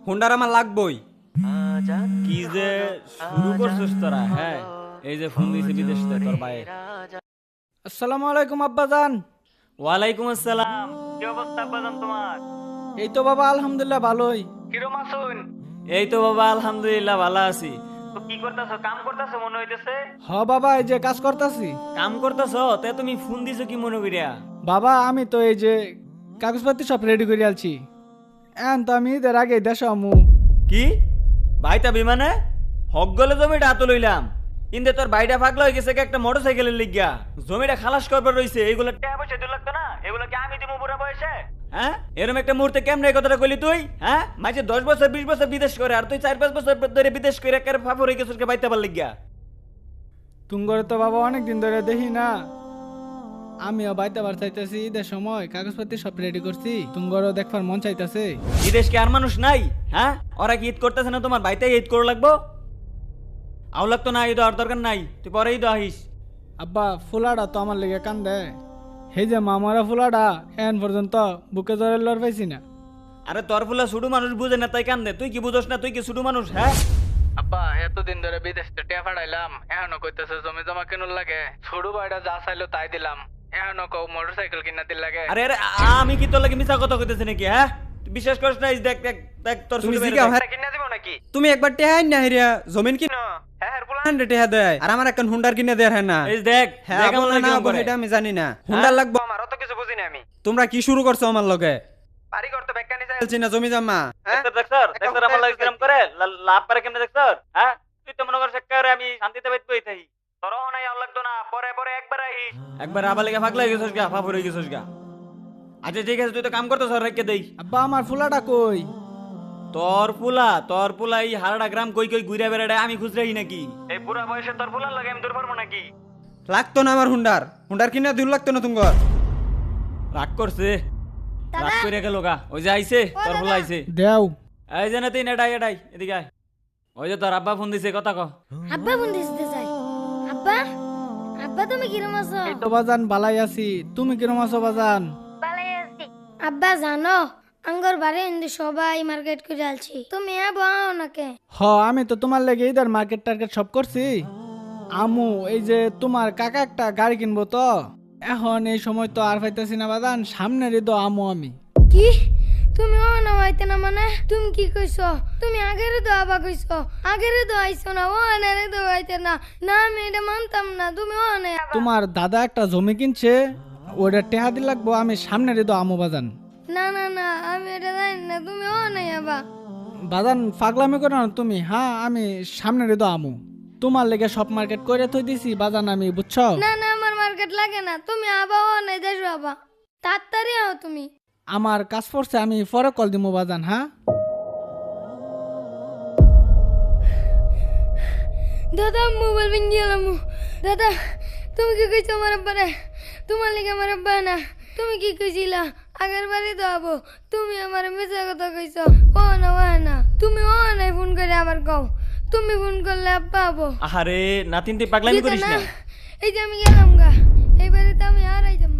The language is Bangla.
হুন্ডার আমার লাগবই। কি যে শুরু করছিস তোরা? হ্যাঁ, এই যে ফোন দিয়েছে বিদেশ থেকে তোর ভাইয়ের। আসসালামু আলাইকুম আব্বাজান। ওয়ালাইকুম আসসালাম। কি অবস্থা আব্বাজান তোমার? এই তো বাবা আলহামদুলিল্লাহ ভালোই। কিরম আছুন? এই তো বাবা আলহামদুলিল্লাহ ভালো আছি। তো কি করতেছো? কাম করতেছো মনে হইতেছে। হ বাবা এই যে কাজ করতাছি। কাম করতেছো? তে তুমি ফোন দিছো কি মনে করিয়া? বাবা আমি তো এই যে কাগজপত্র সব রেডি করে আলছি। এখন তো আমি ঈদের আগে দেশ আমু। কি ভাইটা বিমানে হক গলে জমিটা হাতে লইলাম, কিন্তু তোর ভাইটা ফাগলা হয়ে গেছে একটা মোটরসাইকেলের লিগা। জমিটা খালাস করবার রইছে, এগুলো টাকা পয়সা দিতে লাগতো না? এগুলো কি আমি দিব বুড়া বয়সে? হ্যাঁ, এরকম একটা মুহূর্তে কেমন এই কথাটা কইলি তুই? হ্যাঁ, মাঝে 10 বছর 20 বছর বিদেশ করে, আর তুই 4-5 বছর ধরে বিদেশ করে একের ফাফর হয়ে গেছিস বাইতে পার লিগা। তুঙ্গরে তো বাবা অনেক দিন ধরে দেখি না। আমিও বাইতে বার চাইতেছি, ঈদের সময় কাগজপত্র সব রেডি করছি, তুঙ্গরও দেখবার মন চাইতেছে। বিদেশ কি আর মানুষ নাই? হ্যাঁ, ওরা কি ঈদ করতেছে না? তোমার বাইতে ঈদ করে লাগবো? আও লাগতো না, ঈদ আর দরকার নাই, তুই পরে ঈদ আহিস। আব্বা ফুলাটা তো আমার লেগে কান্দে। সেই যে মামারা ফুলাটা এখন পর্যন্ত বুকে জরে লড় পাইছি না। আরে তোর ফুলা ছোট মানুষ বুঝে না তাই কান্দে, তুই কি বুঝোস না? তুই কি ছোট মানুষ? হ্যাঁ, আব্বা এতদিন ধরে বিদেশ থেকে টিয়া পাঠাইলাম, এখনো কইতেছে জমি জমা কেন লাগে। ছোট ভাইটা যা চাইলো তাই দিলাম, এখনো কও মোটরসাইকেল কিনা দিল লাগে। আরে আরে আমি কি তোর লাগে মিছা কথা কইতেছি নাকি? হ্যাঁ, তুই বিশ্বাস করিস না? এই দেখ দেখ দেখ তোর তুমি ছোট ভাইরে জিগাও, দেখ। হ্যাঁ কিনা দিব নাকি? তুমি একবার টেহাই না হেরিয়া জমিন কিনা হ্যাঁ হ্যাঁ বলা 100 টেহা দেয়, আর আমার এখন হুন্ডার কিনে দেয় হ্যাঁ না। এই দেখ হ্যাঁ দেখ আমার বলে লাগে না কেমন করে। এটা আমি জানি না। হুন্ডার লাগবো। আমার অত কিছু বুঝি না আমি। তোমরা কি শুরু করছো আমার লগে? বাড়ি করতে বেকানি যায়। বলছি না জমি জমা। হ্যাঁ দেখ স্যার দেখ স্যার আমার লাগে কিরম করে লাভ পারে কেমনে দেখ স্যার। হ্যাঁ, তুই তো মনে কর সেক্টরে আমি শান্তিতে বাইত বই থাকি। তোর নাই আর লাগতো না, পরে পরে একবার আহি। একবার আবার লেগে ফাগলা হয়ে গেছিস গা, ফাফর হয়ে গেছিস গা। আচ্ছা ঠিক আছে, তুই তো কাম করতে স্যার রেখে দেই। আব্বা আমার ফুলাটা কই? তোর পুলা এই হারাডা গ্রাম কই কই ঘুরে বেড়ায়, আমি খুঁজ রাখি নাকি? এই বুড়া বয়সে তোর ফুলার লাগে আমি দূর পারবো নাকি? লাগতো না আমার হুন্ডার। হুন্ডার কিনা দূর লাগতো না তুঙ্গর। রাগ করছে, রাগ করে গেল গা। ওই যে আইছে তোর পুলা আইছে। দেও এই যে না তুই এটাই এদিকে আয়। ওই যে তোর আব্বা ফোন দিছে, কথা ক। আব্বা ফোন দিতে চাই। আব্বা, আব্বা তুমি কিরম আছো? তো বাজান বালাই আছি, তুমি কিরম আছো বাজান? ভালোই আছি। আব্বা জানো আঙ্গর বাড়ি ইন্দু সবাই মার্কেট করে আলছি, তুমি বাও নাকে? হ আমি তো তোমার লেগে ঈদের মার্কেট টার্গেট সব করছি। আমু এই যে তোমার কাকা একটা গাড়ি কিনবো, তো এখন এই সময় তো আর পাইতেছি না বাজান, সামনের ঈদ আমু আমি। কি তুমি না হইতে না? মানে তুমি কি কইছো? তুমি আগের তো আবা কইছো, আগের তো আইছো না, ও আনারে তো হইতে না। না আমি এটা মানতাম না, তুমি ও না। তোমার দাদা একটা জমি কিনছে, ওটা টেহা দি লাগবো, আমি সামনের ঈদ আমু বাজান। না না না আমি এটা জানি না, তুমি ও নাই আবা। বাজান পাগলামি করো না তুমি। হ্যাঁ আমি সামনের ঈদ আমু, তোমার লেগে সব মার্কেট করে থই দিছি বাজান আমি, বুঝছো? না না আমার মার্কেট লাগে না, তুমি আবা ও নাই দেশো আবা, তাড়াতাড়ি আও তুমি। আমার কাজ পড়ছে, আমি পরে কল দিমু বাজান। হ্যাঁ দাদা মোবাইল ভেঙে গেলাম। দাদা তুমি কি কইছো আমার আব্বারে? তোমার লেগে আমার আব্বা না। তুমি কি কইছিলা আগের বাড়ি তো আবো? তুমি আমার মিছা কথা কইছো। ও না ও না, তুমি ও নাই ফোন করে আবার কও। তুমি ফোন করলে আব্বা আবো। আরে নাতিন তুই পাগলামি করিস না। এই যে আমি গেলাম গা, এই বাড়িতে আমি আর আইতাম